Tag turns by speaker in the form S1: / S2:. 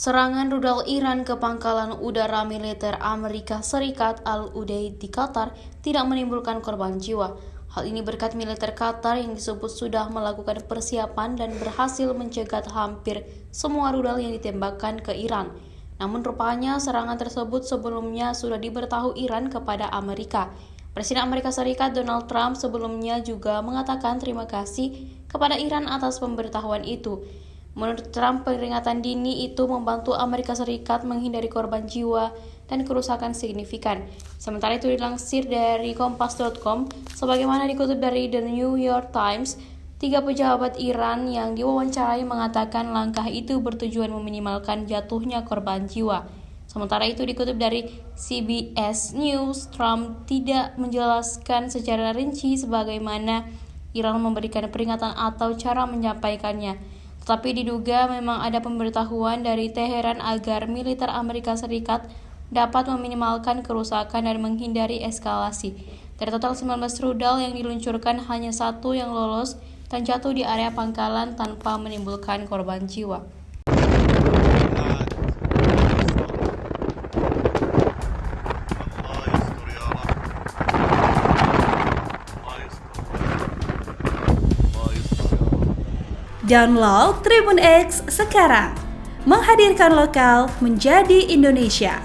S1: Serangan rudal Iran ke pangkalan udara militer Amerika Serikat Al-Udeid di Qatar tidak menimbulkan korban jiwa. Hal ini berkat militer Qatar yang disebut sudah melakukan persiapan dan berhasil mencegat hampir semua rudal yang ditembakkan ke Iran. Namun rupanya serangan tersebut sebelumnya sudah diberitahu Iran kepada Amerika. Presiden Amerika Serikat Donald Trump sebelumnya juga mengatakan terima kasih kepada Iran atas pemberitahuan itu. Menurut Trump, peringatan dini itu membantu Amerika Serikat menghindari korban jiwa dan kerusakan signifikan. Sementara itu dilansir dari Kompas.com, sebagaimana dikutip dari The New York Times, 3 pejabat Iran yang diwawancarai mengatakan langkah itu bertujuan meminimalkan jatuhnya korban jiwa. Sementara itu dikutip dari CBS News, Trump tidak menjelaskan secara rinci sebagaimana Iran memberikan peringatan atau cara menyampaikannya. Tetapi diduga memang ada pemberitahuan dari Teheran agar militer Amerika Serikat dapat meminimalkan kerusakan dan menghindari eskalasi. Dari total 19 rudal yang diluncurkan, hanya 1 yang lolos dan jatuh di area pangkalan tanpa menimbulkan korban jiwa.
S2: Download Tribun X sekarang, menghadirkan lokal menjadi Indonesia.